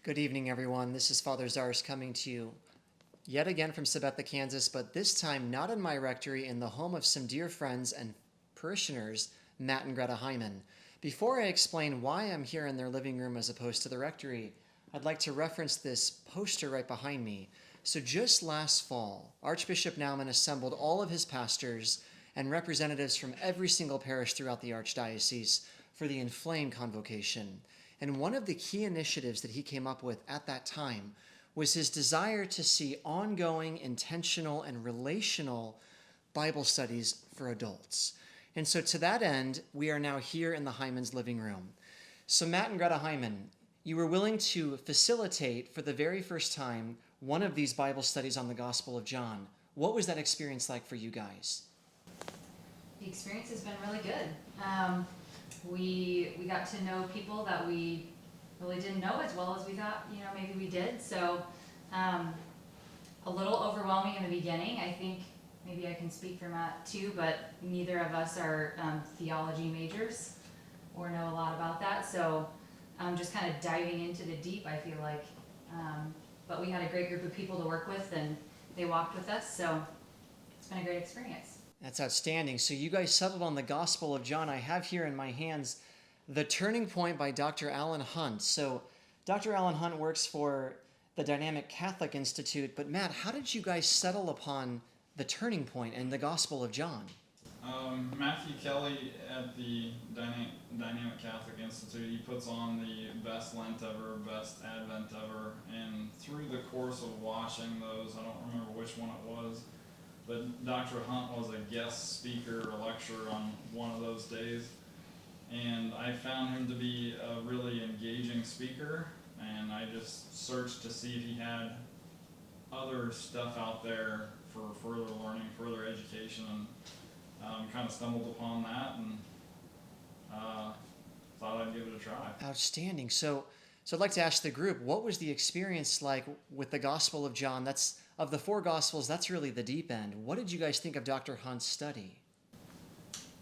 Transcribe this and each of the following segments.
Good evening, everyone. This is Father Zarse coming to you yet again from Sabetha, Kansas, but this time not in my rectory, in the home of some dear friends and parishioners, Matt and Greta Hyman. Before I explain why I'm here in their living room as opposed to the rectory, I'd like to reference this poster right behind me. So just last fall, Archbishop Naumann assembled all of his pastors and representatives from every single parish throughout the Archdiocese for the Inflame Convocation. And one of the key initiatives that he came up with at that time was his desire to see ongoing, intentional, and relational Bible studies for adults. And so to that end, we are now here in the Hyman's living room. So Matt and Greta Hyman, you were willing to facilitate for the very first time one of these Bible studies on the Gospel of John. What was that experience like for you guys? The experience has been really good. We got to know people that we really didn't know as well as we thought, maybe we did. So a little overwhelming in the beginning. I think maybe I can speak for Matt too, but neither of us are theology majors or know a lot about that. So just kind of diving into the deep, I feel like. But we had a great group of people to work with, and they walked with us. So it's been a great experience. That's outstanding. So you guys settled on the Gospel of John. I have here in my hands The Turning Point by Dr. Alan Hunt. So Dr. Alan Hunt works for the Dynamic Catholic Institute. But Matt, how did you guys settle upon The Turning Point and the Gospel of John? Matthew Kelly at the Dynamic Catholic Institute, he puts on the best Lent ever, best Advent ever, and through the course of watching those, I don't remember which one it was, but Dr. Hunt was a guest speaker or lecturer on one of those days, and I found him to be a really engaging speaker, and I just searched to see if he had other stuff out there for further learning, further education, and kind of stumbled upon that and thought I'd give it a try. Outstanding. So I'd like to ask the group, what was the experience like with the Gospel of John? That's, of the four Gospels, that's really the deep end. What did you guys think of Dr. Hunt's study?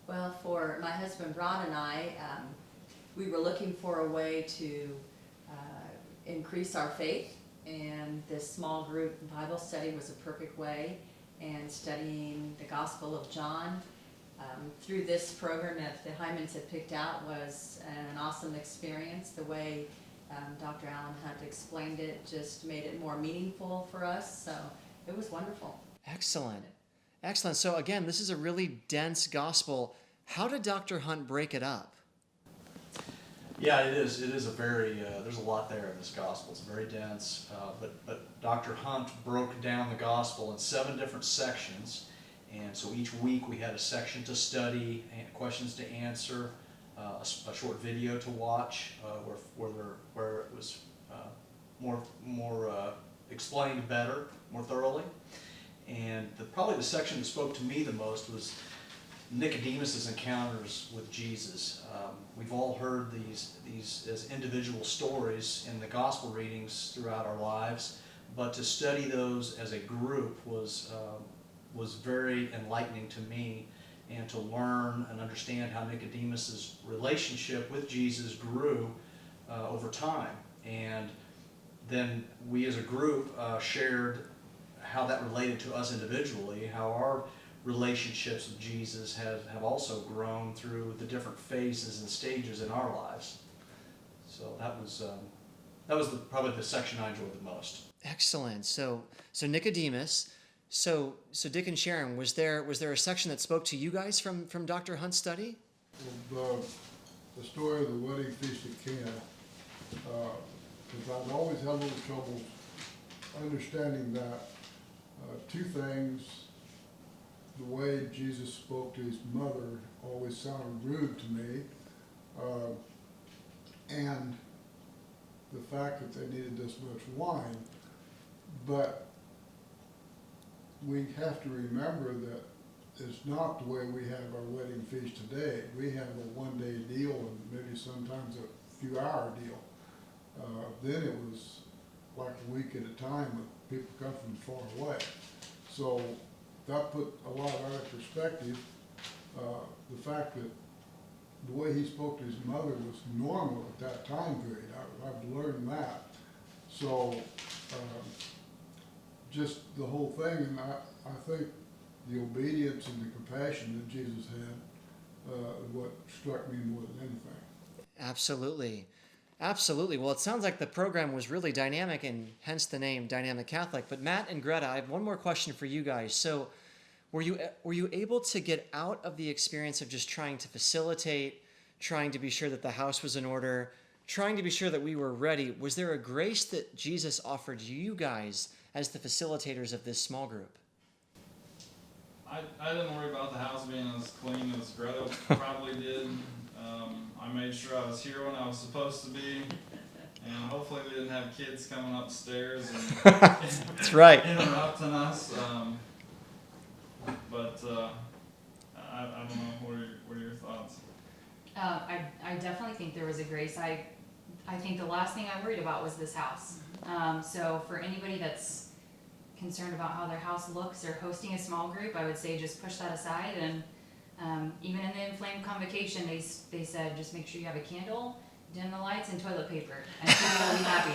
Well, for my husband Ron and I, we were looking for a way to increase our faith, and this small group Bible study was a perfect way. And studying the Gospel of John through this program that the Hymans had picked out was an awesome experience. The way Dr. Alan Hunt explained it just made it more meaningful for us, so it was wonderful. Excellent. Excellent. So again, this is a really dense gospel. How did Dr. Hunt break it up? Yeah, it is. It is a very, there's a lot there in this gospel. It's very dense, but Dr. Hunt broke down the gospel in 7 different sections, and so each week we had a section to study, and questions to answer, a short video to watch, where it was more explained better, more thoroughly. And probably the section that spoke to me the most was Nicodemus's encounters with Jesus. We've all heard these as individual stories in the gospel readings throughout our lives, but to study those as a group was very enlightening to me, and to learn and understand how Nicodemus's relationship with Jesus grew over time. And then we as a group shared how that related to us individually, how our relationships with Jesus have also grown through the different phases and stages in our lives. So that was probably the section I enjoyed the most. Excellent. So Nicodemus. So Dick and Sharon, was there a section that spoke to you guys from Dr. Hunt's study? Well, the story of the wedding feast at Cana, because I've always had a little trouble understanding that. 2 things. The way Jesus spoke to his mother always sounded rude to me, and the fact that they needed this much wine. But we have to remember that it's not the way we have our wedding feast today. We have a one-day deal and maybe sometimes a few-hour deal. Then it was like a week at a time with people come from far away. So that put a lot of that in perspective. The fact that the way he spoke to his mother was normal at that time period. I've learned that. So, just the whole thing, and I think the obedience and the compassion that Jesus had, what struck me more than anything. Absolutely. Absolutely. Well, it sounds like the program was really dynamic and hence the name Dynamic Catholic. But Matt and Greta, I have one more question for you guys. So, were you able to get out of the experience of just trying to facilitate, trying to be sure that the house was in order, trying to be sure that we were ready? Was there a grace that Jesus offered you guys as the facilitators of this small group? I didn't worry about the house being as clean as Greta probably did. I made sure I was here when I was supposed to be, and hopefully we didn't have kids coming upstairs and That's right. interrupting us. But I don't know. What are your thoughts? I definitely think there was a grace. I think the last thing I worried about was this house. So for anybody that's concerned about how their house looks or hosting a small group, I would say just push that aside. And even in the Inflamed Convocation, they said just make sure you have a candle, dim the lights, and toilet paper, and people will be happy.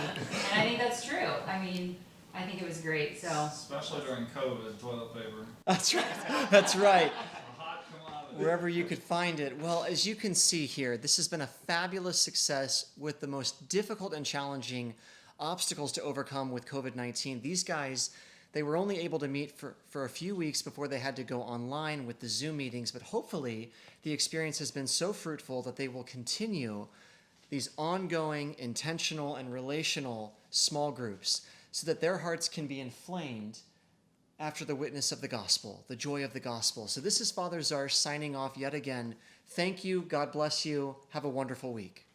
And I think that's true. I mean, I think it was great. So Especially during COVID, toilet paper. That's right. That's right. A hot commodity. Wherever you could find it. Well, as you can see here, this has been a fabulous success with the most difficult and challenging obstacles to overcome with COVID-19. These guys, they were only able to meet for a few weeks before they had to go online with the Zoom meetings, but hopefully the experience has been so fruitful that they will continue these ongoing, intentional, and relational small groups so that their hearts can be inflamed after the witness of the gospel, the joy of the gospel. So this is Father Zarse signing off yet again. Thank you. God bless you. Have a wonderful week.